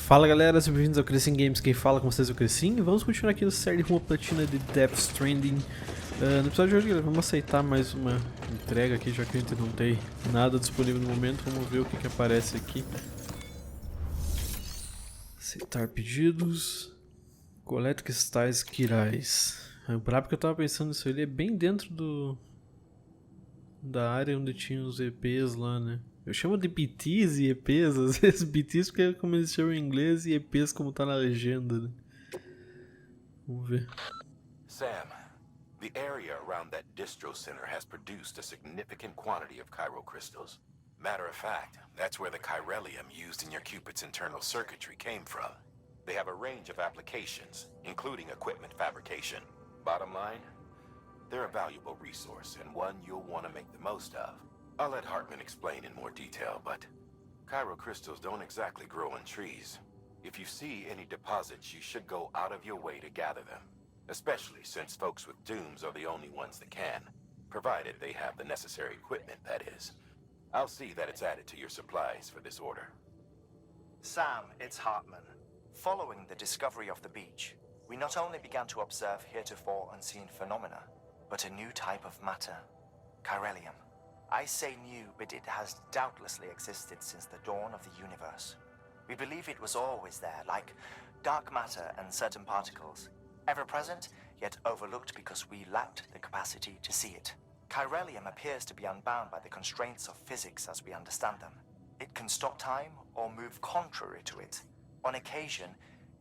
Fala galera, sejam bem-vindos ao Cristais Games, quem fala com vocês é o Cristais e vamos continuar aqui na série Rumo, Platina de Death Stranding. No episódio de hoje, galera, vamos aceitar mais uma entrega aqui, já que a gente não tem nada disponível no momento. Vamos ver o que aparece aqui. Aceitar pedidos. Coleta Cristais Quirais. O brabo que eu tava pensando nisso, ele é bem dentro da área onde tinha os EPs lá, né? Eu chamo de BTs e EPs, às vezes BTs porque é como eles chamam em inglês e EPs como tá na legenda, né? Vamos ver. Sam, the area around that distro center has produced a significant quantity of chiral crystals. Matter of fact, that's where the chiralium used in your Cupid's internal circuitry came from. They have a range of applications, including equipment fabrication. Bottom line, they're a valuable resource and one you'll want to make the most of. I'll let Hartman explain in more detail, but chiral crystals don't exactly grow on trees. If you see any deposits, you should go out of your way to gather them, especially since folks with dooms are the only ones that can, provided they have the necessary equipment, that is. I'll see that it's added to your supplies for this order. Sam, it's Hartman. Following the discovery of the beach, we not only began to observe heretofore unseen phenomena, but a new type of matter, chiralium. I say new, but it has doubtlessly existed since the dawn of the universe. We believe it was always there, like dark matter and certain particles, ever present, yet overlooked because we lacked the capacity to see it. Chiralium appears to be unbound by the constraints of physics as we understand them. It can stop time or move contrary to it. On occasion,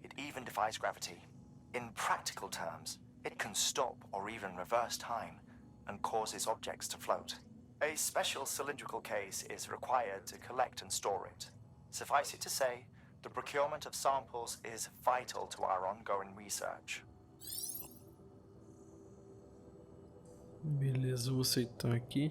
it even defies gravity. In practical terms, it can stop or even reverse time and causes objects to float. A special cylindrical case is required to collect and store it. Suffice it to say, the procurement of samples is vital to our ongoing research. Beleza, vou aceitar aqui.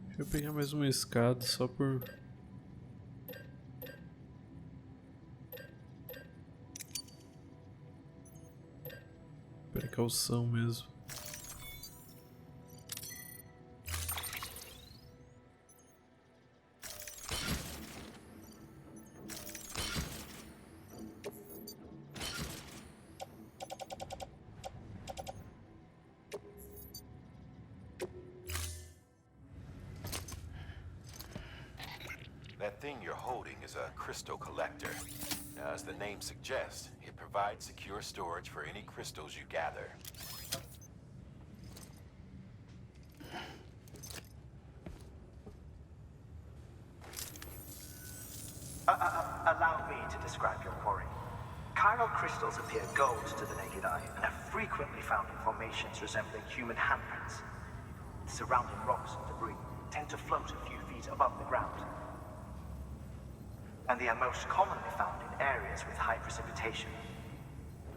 Deixa eu pegar mais uma escada só por precaução mesmo. That thing you're holding is a crystal collector. Now, as the name suggests, it provides secure storage for any crystals you gather. Allow me to describe your quarry. Chiral crystals appear gold to the naked eye and are frequently found in formations resembling human handprints. Surrounding rocks and debris tend to float a few feet above the ground. And they are most commonly found in areas with high precipitation.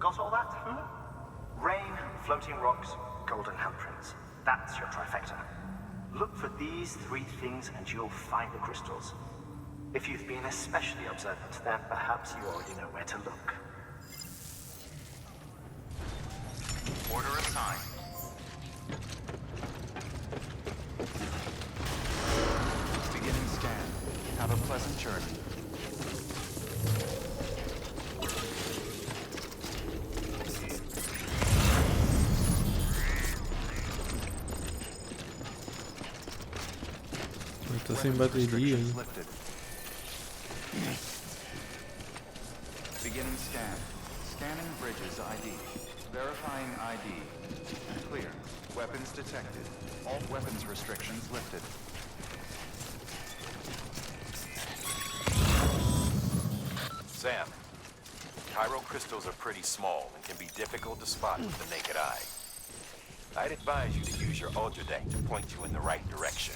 Got all that? Rain, floating rocks, golden handprints. That's your trifecta. Look for these three things and you'll find the crystals. If you've been especially observant, then perhaps you already know where to look. Order assigned. Beginning scan. Have a pleasant journey. Tá sem bateria, hein? Beginning scan. Scanning bridges ID. Verifying ID. Clear. Weapons detected. All weapons restrictions lifted. Sam, chiral crystals are pretty small and can be difficult to spot with the naked eye. I'd advise you to use your ultra deck to point you in the right direction.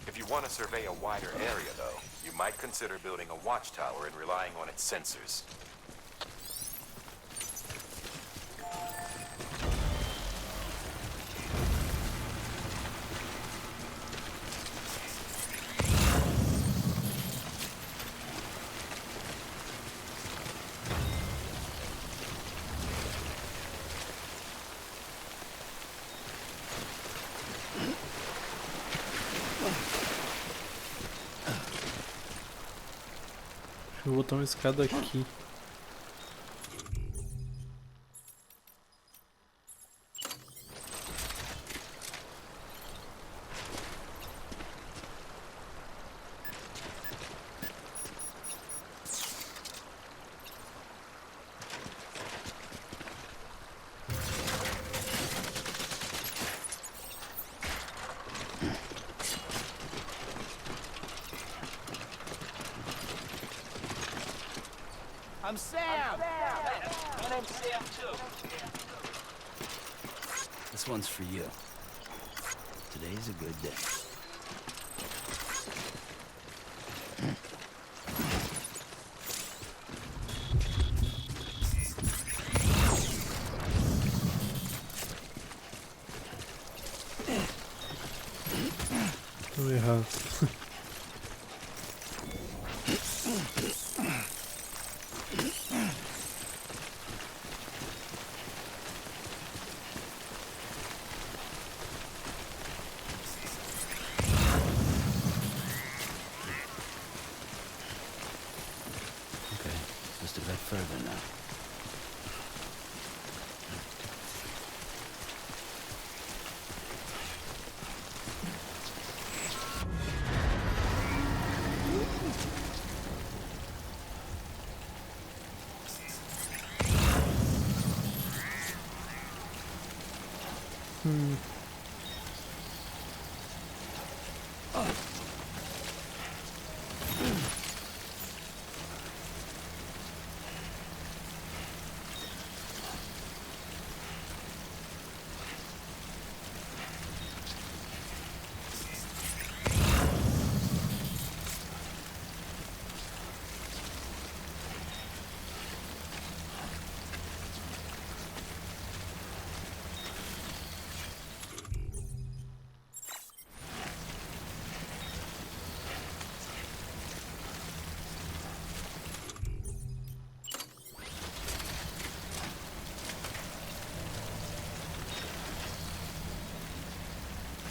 If you want to survey a wider area, though, you might consider building a watchtower and relying on its sensors. Vou botar uma escada aqui. I'm Sam! My name's Sam, too. This one's for you. Today's a good day. Tô errado. Okay, just a bit further now.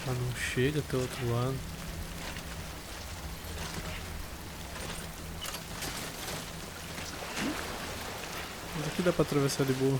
Ah, não chega até o outro lado. Mas aqui dá pra atravessar de boa.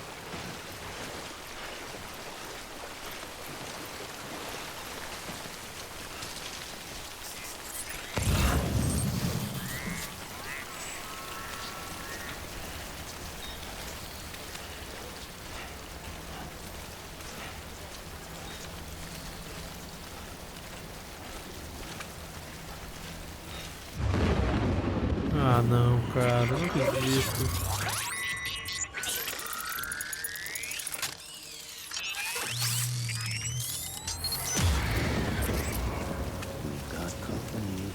Ah não, cara, não acredito. We've got company.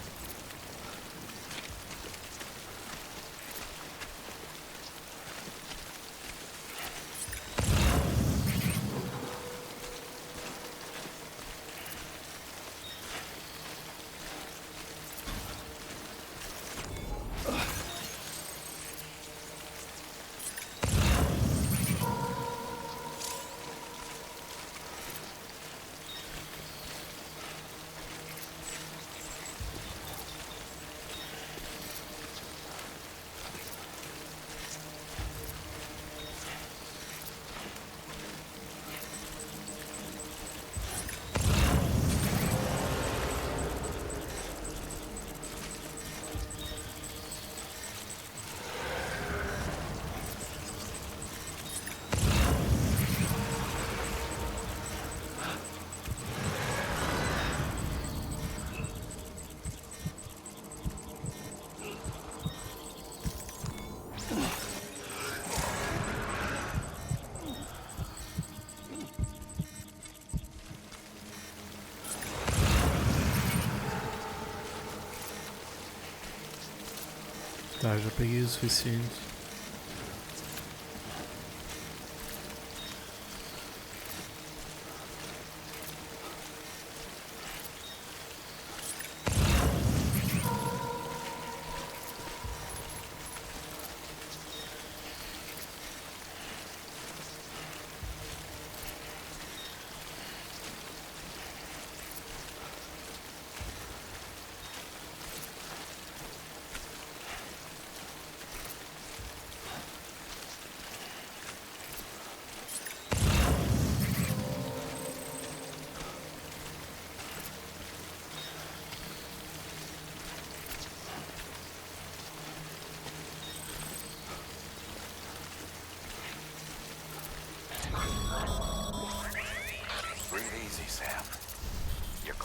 Tá, já peguei o suficiente.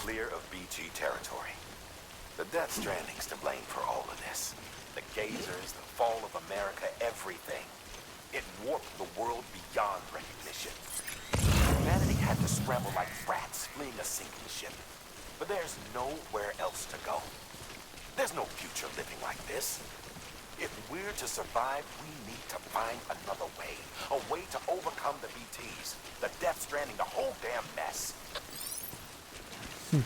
clear of BG territory. The Death Stranding's to blame for all of this. The gazers, the fall of America, everything. It warped the world beyond recognition. Humanity had to scramble like rats fleeing a sinking ship. But there's nowhere else to go. There's no future living like this. If we're to survive, we need to find another way. A way to overcome the BTs, the Death Stranding, the whole damn mess. É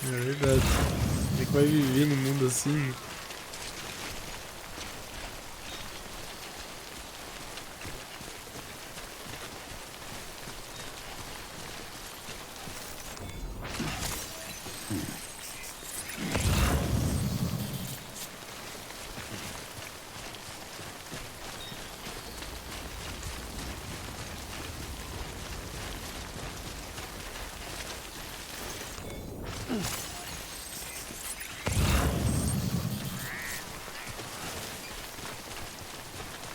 verdade. Como é que vai viver num mundo assim?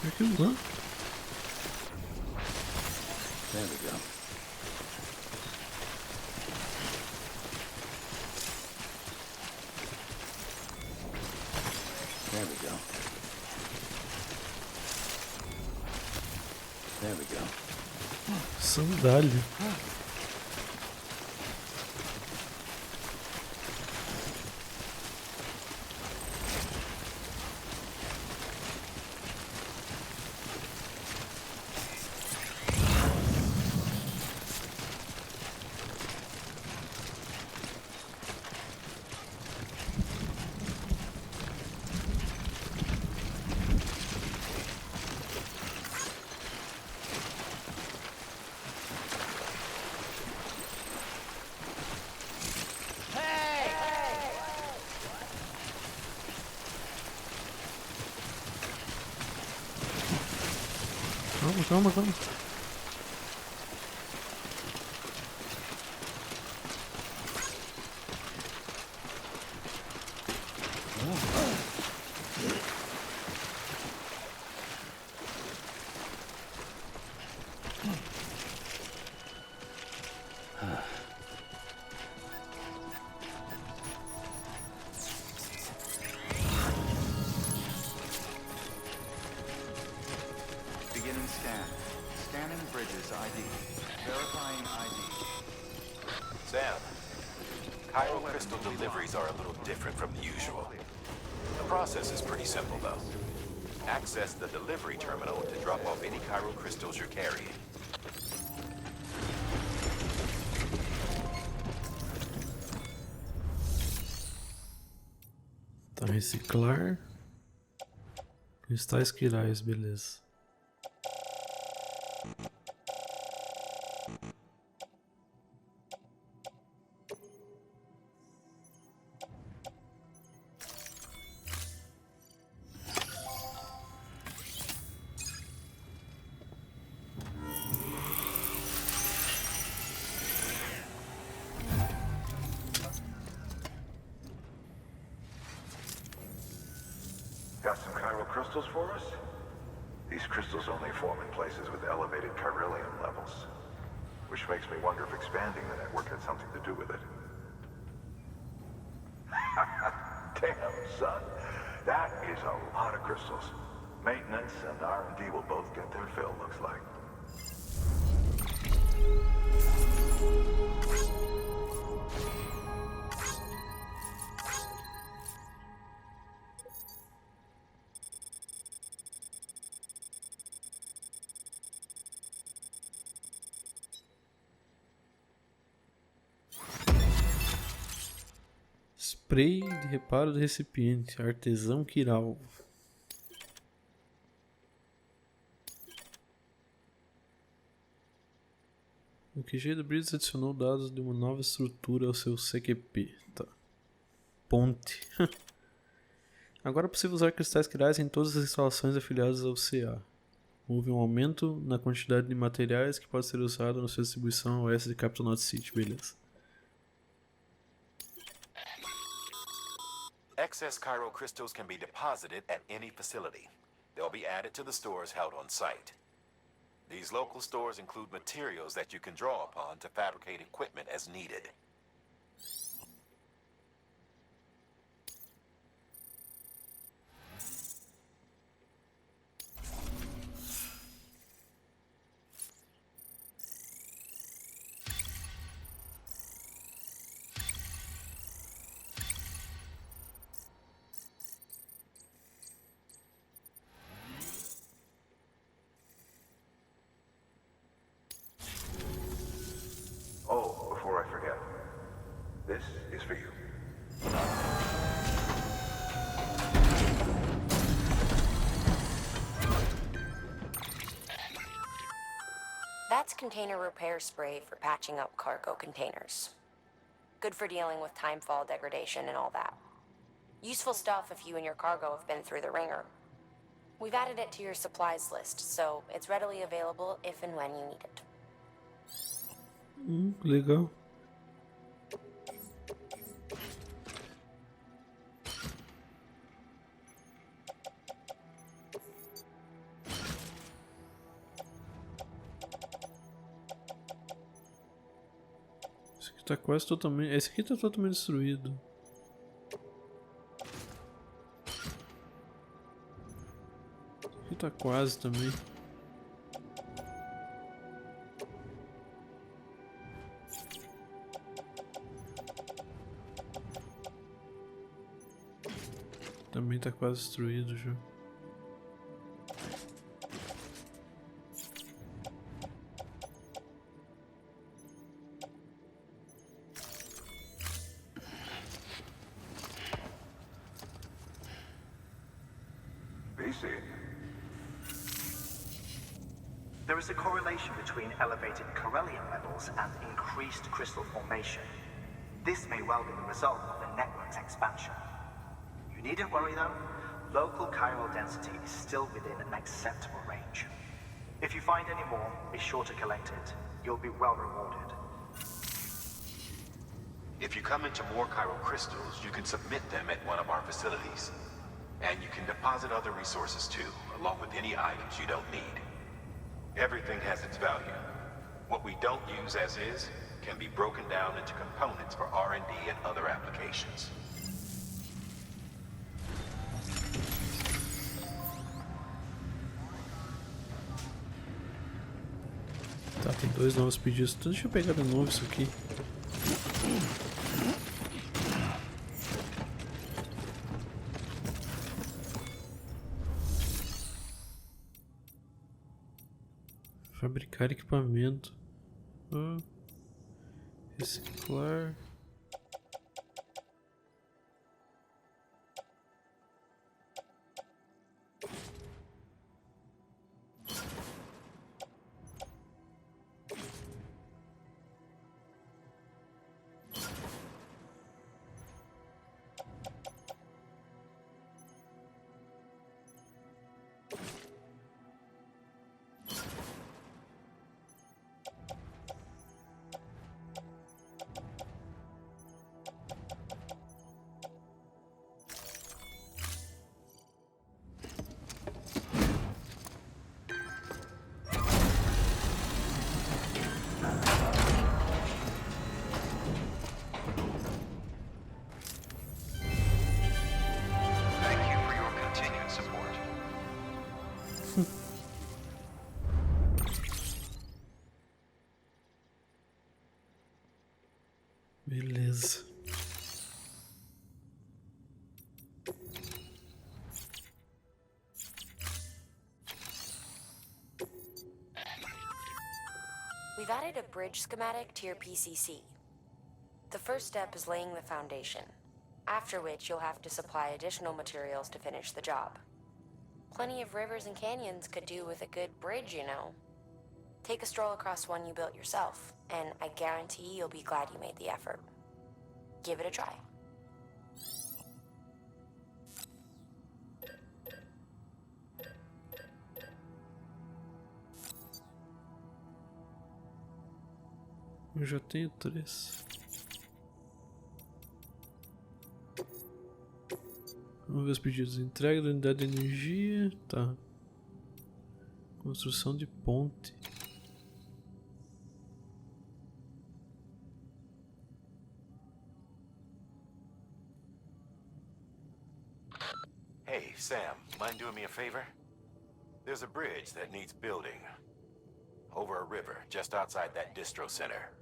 Aquilo lá. There we go. There we go. There we go. Sandália. Calma. Beginning scan. Scanning bridges ID. Verifying ID. Sam, chiral crystal deliveries are a little different from the usual. The process is pretty simple, though. Access the delivery terminal to drop off any chiral crystals you're carrying. Tá, reciclar. Cristais Quirais, beleza. Got some chiral crystals for us? These crystals only form in places with elevated chiralium levels, which makes me wonder if expanding the network had something to do with it. Damn, son. That is a lot of crystals. Maintenance and R&D will both get their fill, looks like. Spray de reparo do recipiente. Artesão quiral. O QG do Bridges adicionou dados de uma nova estrutura ao seu CQP. Tá. Ponte. Agora é possível usar cristais quirais em todas as instalações afiliadas ao CA. Houve um aumento na quantidade de materiais que pode ser usado na sua distribuição a oeste de Capital Knot City. Beleza. Excess chiral crystals can be deposited at any facility. They'll be added to the stores held on site. These local stores include materials that you can draw upon to fabricate equipment as needed. That's container repair spray for patching up cargo containers. Good for dealing with timefall degradation and all that. Useful stuff if you and your cargo have been through the ringer. We've added it to your supplies list, so it's readily available if and when you need it. Legal. Esse aqui tá quase totalmente... Esse aqui tá totalmente destruído. Esse aqui tá quase também. Também tá quase destruído já. There is a correlation between elevated Corellium levels and increased crystal formation. This may well be the result of the network's expansion. You needn't worry though, local chiral density is still within an acceptable range. If you find any more, be sure to collect it. You'll be well rewarded. If you come into more chiral crystals, you can submit them at one of our facilities. And you can deposit other resources too, along with any items you don't need. Everything has its value. What we don't use as is can be broken down into components for R&D and other applications. Tá, tem 2 novos pedidos. Então deixa eu pegar de novo isso aqui. Fabricar equipamento. Reciclar. Beleza. We've added a bridge schematic to your PCC. The first step is laying the foundation, after which you'll have to supply additional materials to finish the job. Plenty of rivers and canyons could do with a good bridge, you know. Take a stroll across one you built yourself, and I guarantee you'll be glad you made the effort. Give it a try. Eu já tenho 3. Vamos ver os pedidos. Entrega da unidade de energia. Tá. Construção de ponte. Hey, Sam, mind doing me a favor? There's a bridge that needs building. Over a river, just outside that distro center.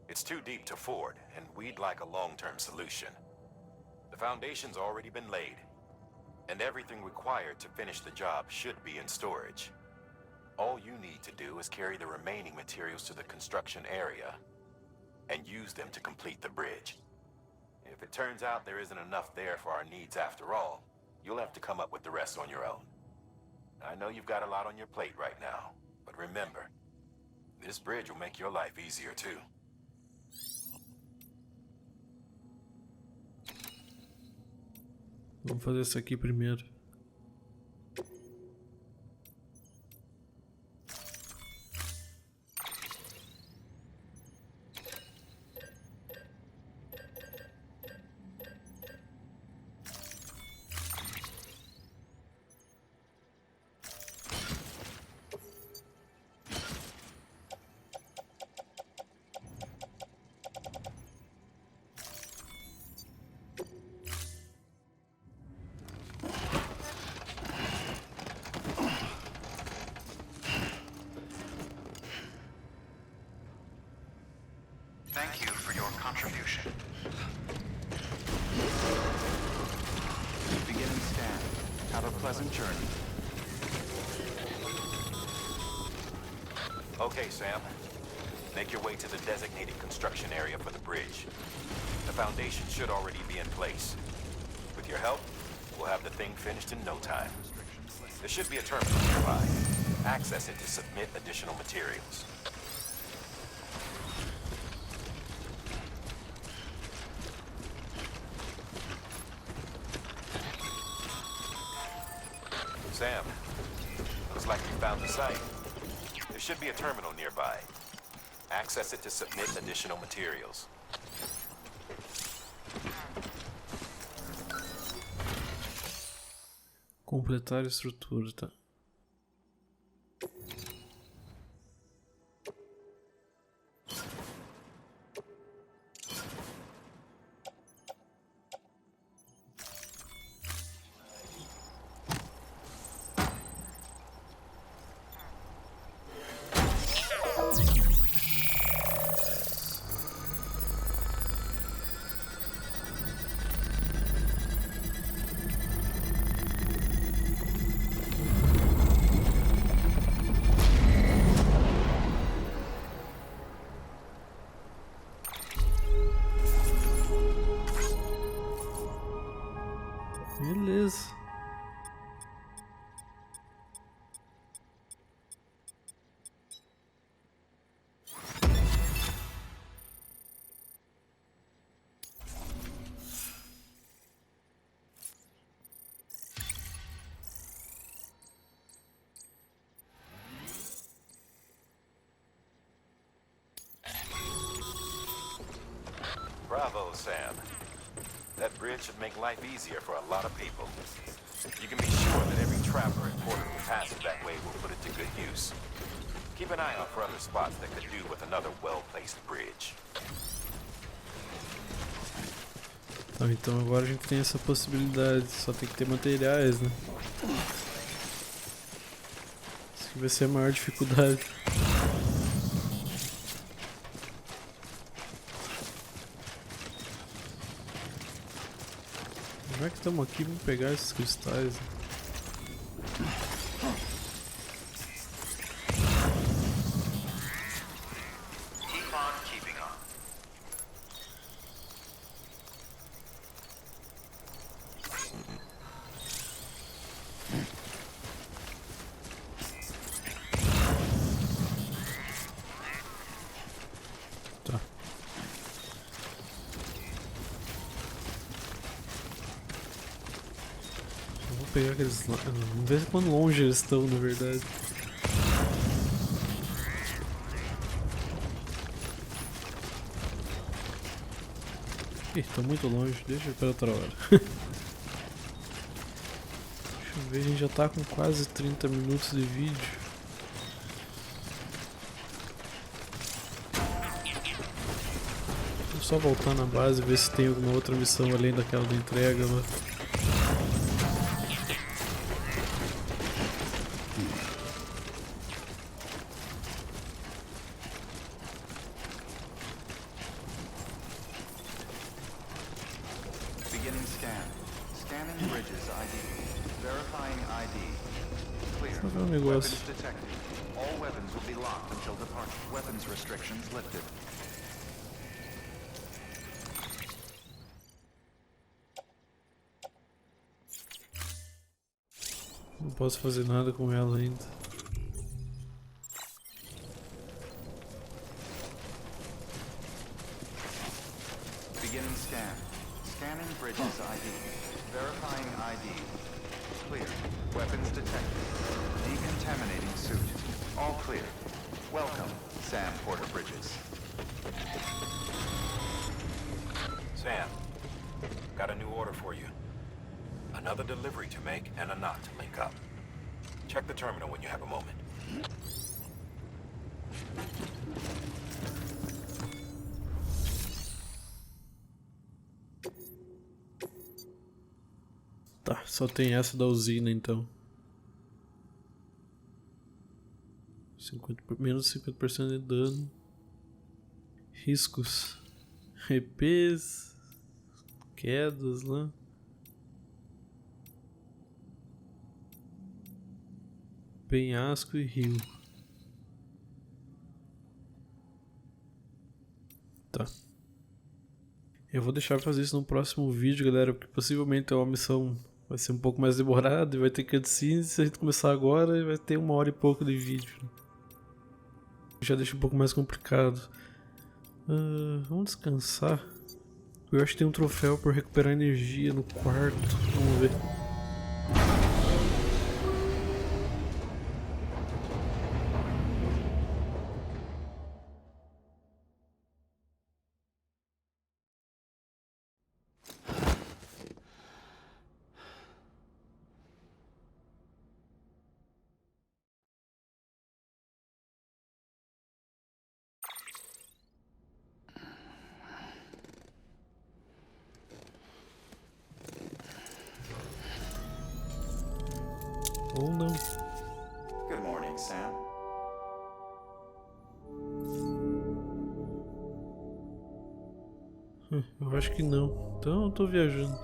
It's too deep to ford, and we'd like a long-term solution. The foundation's already been laid, and everything required to finish the job should be in storage. All you need to do is carry the remaining materials to the construction area, and use them to complete the bridge. If it turns out there isn't enough there for our needs after all, you'll have to come up with the rest on your own. I know you've got a lot on your plate right now, but remember, This bridge will make your life easier too. Vamos fazer isso aqui primeiro. Thank you for your contribution. Beginning scan. Have a pleasant journey. Okay, Sam. Make your way to the designated construction area for the bridge. The foundation should already be in place. With your help, we'll have the thing finished in no time. There should be a terminal nearby. Access it to submit additional materials. Sam, looks like you found the site. There should be a terminal nearby. Access it to submit additional materials. Completar a estrutura, tá? Beleza. Bravo, Sam. That bridge should make life easier for a lot of people. You can be sure that every traveler and porter who passes that way will put it to good use. Keep an eye out for other spots that could do with another well-placed bridge. Tá, então agora a gente tem essa possibilidade, só tem que ter materiais, né? Isso que vai ser a maior dificuldade. Já que estamos aqui, vamos pegar esses cristais. Keep on keeping on. Tá. Vou pegar aqueles lá. Vamos ver quão longe eles estão, na verdade. Ih, estão muito longe. Deixa para outra hora. Deixa eu ver, a gente já tá com quase 30 minutos de vídeo. Vou só voltar na base e ver se tem alguma outra missão além daquela da entrega lá. Beginning scan. Scanning bridges ID. Verifying ID. Clear. Só ver um negócio. Weapons detected. All weapons will be locked until departure. Weapons restrictions lifted. Não posso fazer nada com ela ainda. Weapons detected. Decontaminating suit. All clear. Welcome, Sam Porter Bridges. Sam, got a new order for you. Another delivery to make and a knot to link up. Check the terminal when you have a moment. Tá, só tem essa da usina então. Menos 50% de dano. Riscos. RPs. Quedas lá. Penhasco e rio. Tá. Eu vou deixar pra fazer isso no próximo vídeo, galera, porque possivelmente é uma missão vai ser um pouco mais demorada e vai ter cutscenes. Se a gente começar agora, vai ter 1 hora e pouco de vídeo. Já deixa um pouco mais complicado. Vamos descansar. Eu acho que tem um troféu por recuperar energia no quarto. Vamos ver. Ou não. Good morning, Sam. Eu acho que não. Então eu tô viajando.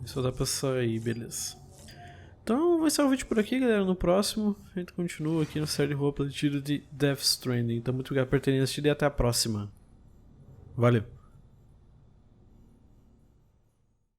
Só dá pra sair, beleza. Então vai ser o vídeo por aqui, galera. No próximo a gente continua aqui na série Platina de Death Stranding. Então muito obrigado por terem assistido e até a próxima. Valeu.